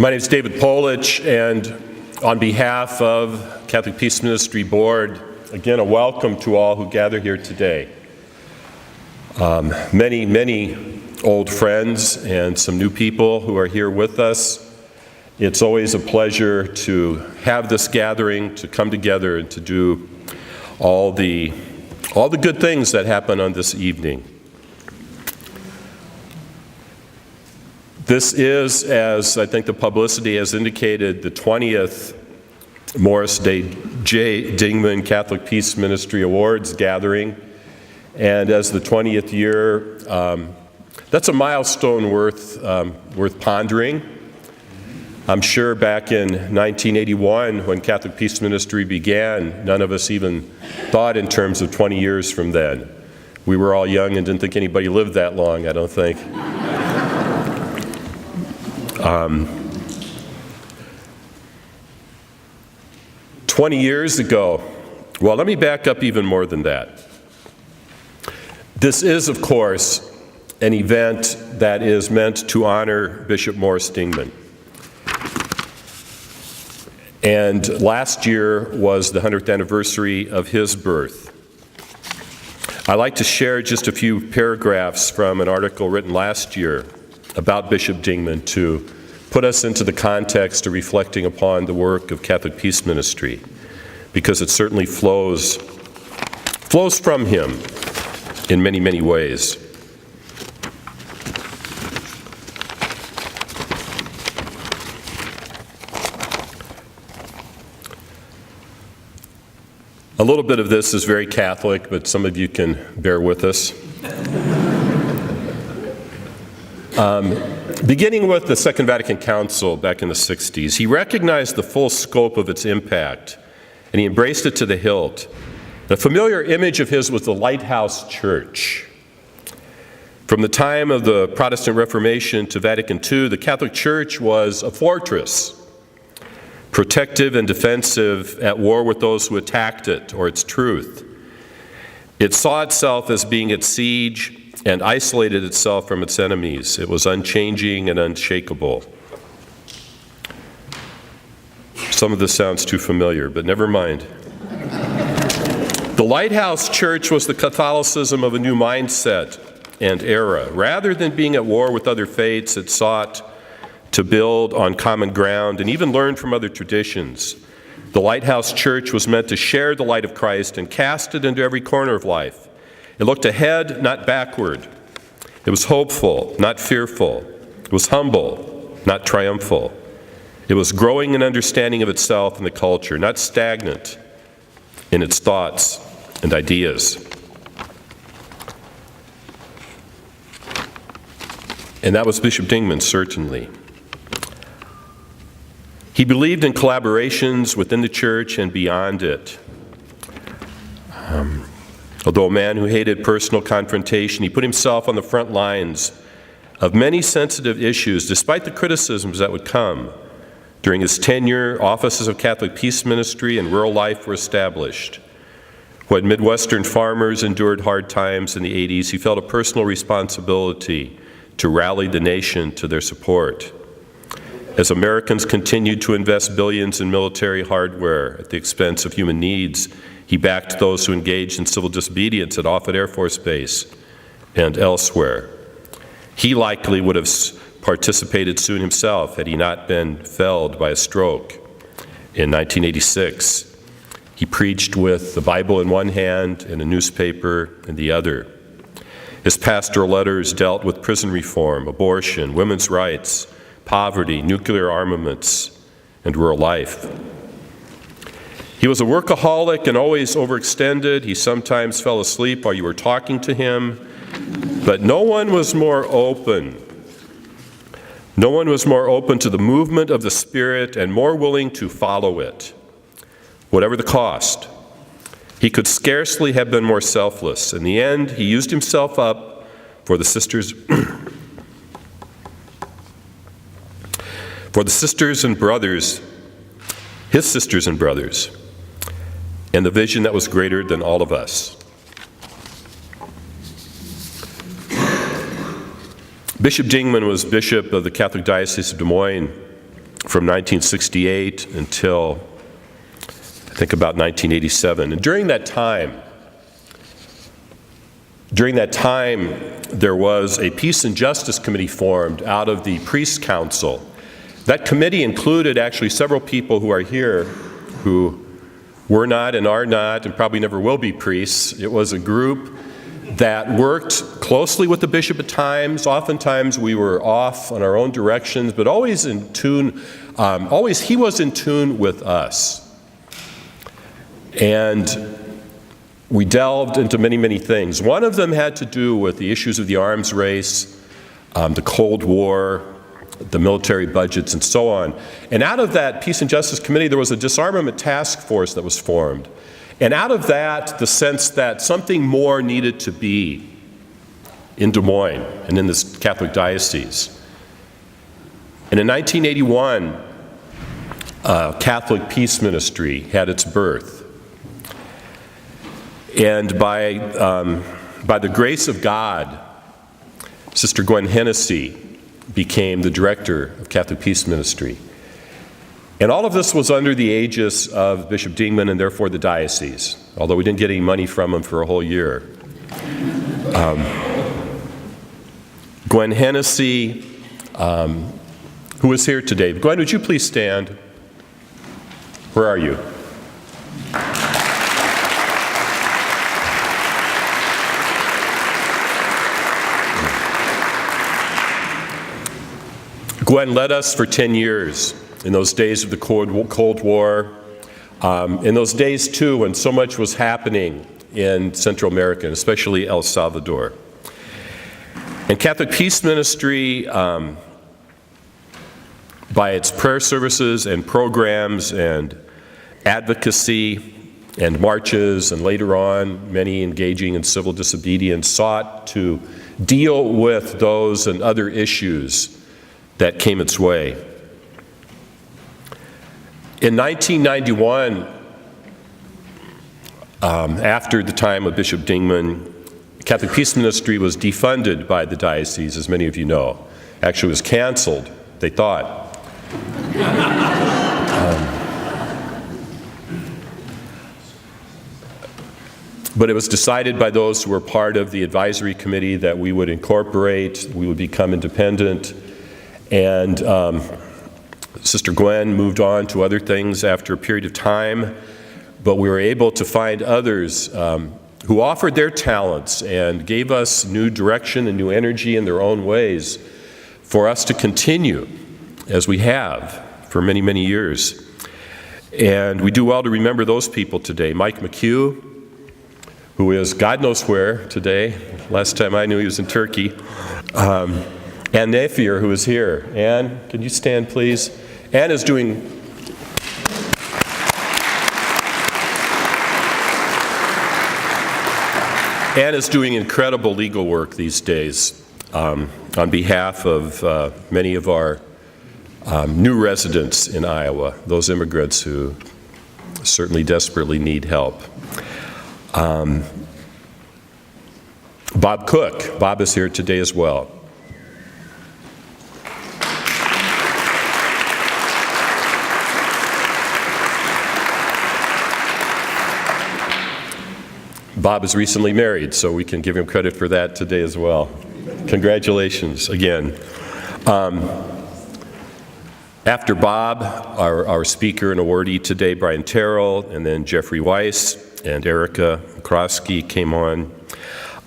My name is David Polich, and on behalf of Catholic Peace Ministry Board, again, a welcome to all who gather here today. Many old friends and some new people who are here with us. It's always a pleasure to have this gathering, to come together and to do all the good things that happen on this evening. This is, as I think the publicity has indicated, the 20th Maurice J. Dingman Catholic Peace Ministry Awards gathering. And as the 20th year, that's a milestone worth pondering. I'm sure back in 1981, when Catholic Peace Ministry began, none of us even thought in terms of 20 years from then. We were all young and didn't think anybody lived that long, I don't think. 20 years ago, well, let me back up even more than that. This is, of course, an event that is meant to honor Bishop Maurice Dingman. And last year was the 100th anniversary of his birth. I'd like to share just a few paragraphs from an article written last year about Bishop Dingman to put us into the context of reflecting upon the work of Catholic Peace Ministry, because it certainly flows from him in many ways. A little bit of this is very Catholic, but some of you can bear with us. Beginning with the Second Vatican Council back in the 60s, he recognized the full scope of its impact, and he embraced it to the hilt. The familiar image of his was the Lighthouse Church. From the time of the Protestant Reformation to Vatican II, the Catholic Church was a fortress, protective and defensive, at war with those who attacked it or its truth. It saw itself as being at siege and isolated itself from its enemies. It was unchanging and unshakable. Some of this sounds too familiar, but never mind. The Lighthouse Church was the Catholicism of a new mindset and era. Rather than being at war with other faiths, it sought to build on common ground and even learn from other traditions. The Lighthouse Church was meant to share the light of Christ and cast it into every corner of life. It looked ahead, not backward. It was hopeful, not fearful. It was humble, not triumphal. It was growing in understanding of itself and the culture, not stagnant in its thoughts and ideas. And that was Bishop Dingman, certainly. He believed in collaborations within the church and beyond it. Although a man who hated personal confrontation, he put himself on the front lines of many sensitive issues, despite the criticisms that would come. During his tenure, offices of Catholic Peace Ministry and rural life were established. When Midwestern farmers endured hard times in the 80s, he felt a personal responsibility to rally the nation to their support. As Americans continued to invest billions in military hardware at the expense of human needs, he backed those who engaged in civil disobedience at Offutt Air Force Base and elsewhere. He likely would have participated soon himself had he not been felled by a stroke. In 1986, he preached with the Bible in one hand and a newspaper in the other. His pastoral letters dealt with prison reform, abortion, women's rights, poverty, nuclear armaments, and rural life. He was a workaholic and always overextended. He sometimes fell asleep while you were talking to him, but no one was more open. No one was more open to the movement of the Spirit and more willing to follow it, whatever the cost. He could scarcely have been more selfless. In the end, he used himself up for the sisters and brothers, his sisters and brothers, and the vision that was greater than all of us. Bishop Dingman was bishop of the Catholic Diocese of Moines from 1968 until, I think, about 1987. And during that time, there was a Peace and Justice Committee formed out of the Priest Council. That committee included actually several people who are here who were not and are not and probably never will be priests. It was a group that worked closely with the bishop at times. Oftentimes we were off on our own directions, but always in tune, he was in tune with us. And we delved into many, many things. One of them had to do with the issues of the arms race, the Cold War, the military budgets, and so on. And out of that Peace and Justice Committee, there was a disarmament task force that was formed. And out of that, the sense that something more needed to be in Des Moines and in this Catholic diocese. And in 1981, Catholic Peace Ministry had its birth. And by the grace of God, Sister Gwen Hennessy became the director of Catholic Peace Ministry. And all of this was under the aegis of Bishop Dingman and therefore the diocese, although we didn't get any money from him for a whole year. Gwen Hennessy, who is here today. Gwen, would you please stand? Where are you? Gwen led us for 10 years in those days of the Cold War, in those days, too, when so much was happening in Central America, and especially El Salvador. And Catholic Peace Ministry, by its prayer services and programs and advocacy and marches, and later on, many engaging in civil disobedience, sought to deal with those and other issues that came its way. In 1991, after the time of Bishop Dingman, Catholic Peace Ministry was defunded by the diocese, as many of you know. Actually, it was canceled, they thought. But it was decided by those who were part of the advisory committee that we would incorporate, we would become independent. And Sister Gwen moved on to other things after a period of time, but we were able to find others who offered their talents and gave us new direction and new energy in their own ways for us to continue as we have for many, many years. And we do well to remember those people today. Mchugh, who is God knows where today. Last time I knew he was in Turkey. Ann Nafier, who is here. Ann, can you stand, please? Ann is doing incredible legal work these days on behalf of many of our new residents in Iowa, those immigrants who certainly desperately need help. Bob Cook. Bob is here today as well. Bob is recently married, so we can give him credit for that today as well. Congratulations again. After Bob, our speaker and awardee today, Brian Terrell, and then Jeffrey Weiss and Erica Krosky came on.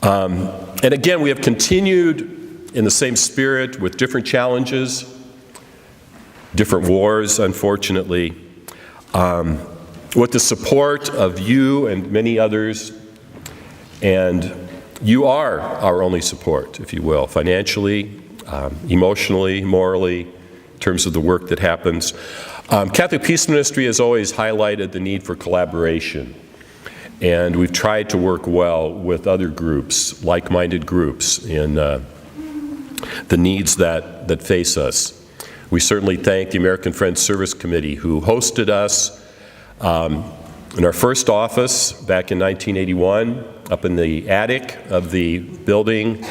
And again, we have continued in the same spirit with different challenges, different wars, unfortunately, with the support of you and many others. And you are our only support, if you will, financially, emotionally, morally, in terms of the work that happens. Catholic Peace Ministry has always highlighted the need for collaboration. And we've tried to work well with other groups, like-minded groups, in the needs that face us. We certainly thank the American Friends Service Committee, who hosted us in our first office back in 1981, up in the attic of the building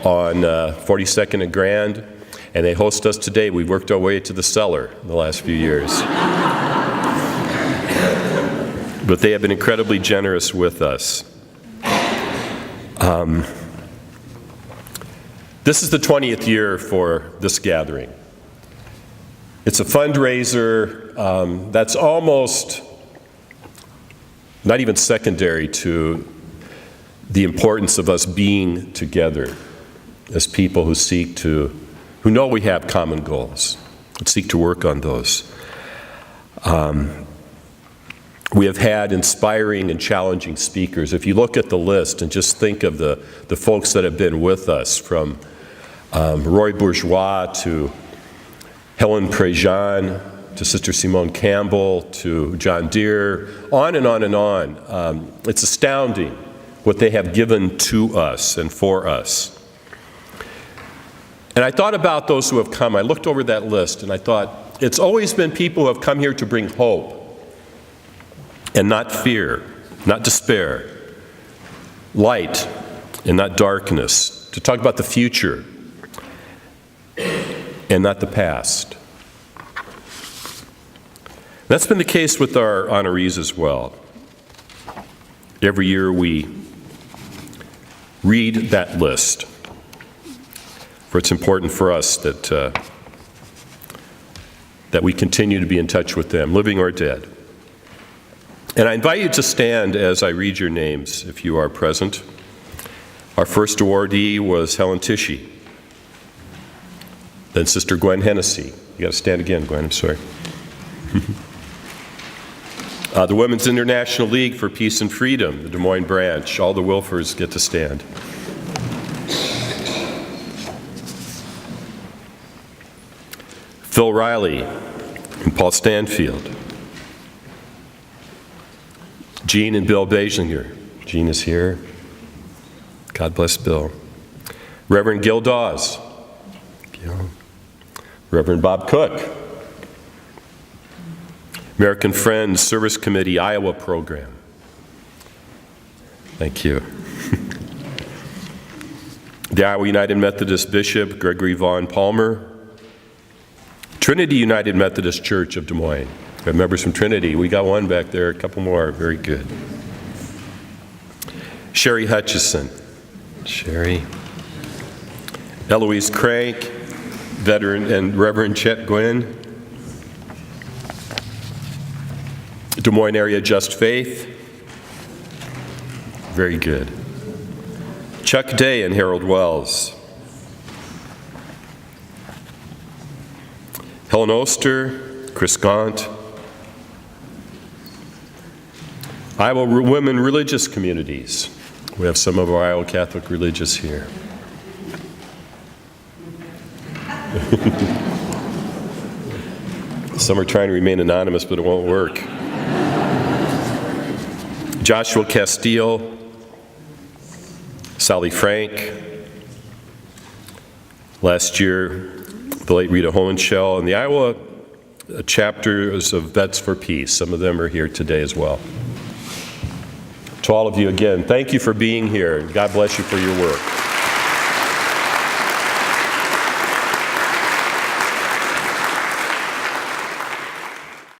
on 42nd and Grand. and they host us today. We've worked our way to the cellar in the last few years. But they have been incredibly generous with us. This is the 20th year for this gathering. It's a fundraiser that's almost not even secondary to the importance of us being together as people who know we have common goals and seek to work on those. We have had inspiring and challenging speakers. If you look at the list and just think of the folks that have been with us, from Roy Bourgeois to Helen Prejean to Sister Simone Campbell to John Deere, on and on and on. It's astounding what they have given to us and for us. And I thought about those who have come. I looked over that list and I thought, it's always been people who have come here to bring hope and not fear, not despair, light and not darkness, to talk about the future and not the past. That's been the case with our honorees as well. Every year we read that list, for it's important for us that we continue to be in touch with them, living or dead. And I invite you to stand as I read your names, if you are present. Our first awardee was Helen Tishy. Then Sister Gwen Hennessy. You got to stand again, Gwen, I'm sorry. The Women's International League for Peace and Freedom, the Des Moines branch. All the Wilfers get to stand. Phil Riley and Paul Stanfield. Jean and Bill Basinger. Jean is here. God bless Bill. Reverend Gil Dawes. Gil. Reverend Bob Cook. American Friends Service Committee Iowa Program. Thank you. The Iowa United Methodist Bishop Gregory Vaughn Palmer. Trinity United Methodist Church of Des Moines. We have members from Trinity. We got one back there, a couple more. Very good. Sherry Hutchison. Sherry. Eloise Crank, veteran, and Reverend Chet Gwynn. Des Moines Area Just Faith. Very good. Chuck Day and Harold Wells. Helen Oster, Chris Gaunt. Iowa Women Religious Communities. We have some of our Iowa Catholic religious here. Some are trying to remain anonymous, but it won't work. Joshua Castile, Sally Frank. Last year, the late Rita Hohenschel, and the Iowa chapters of Vets for Peace. Some of them are here today as well. To all of you again, thank you for being here. God bless you for your work.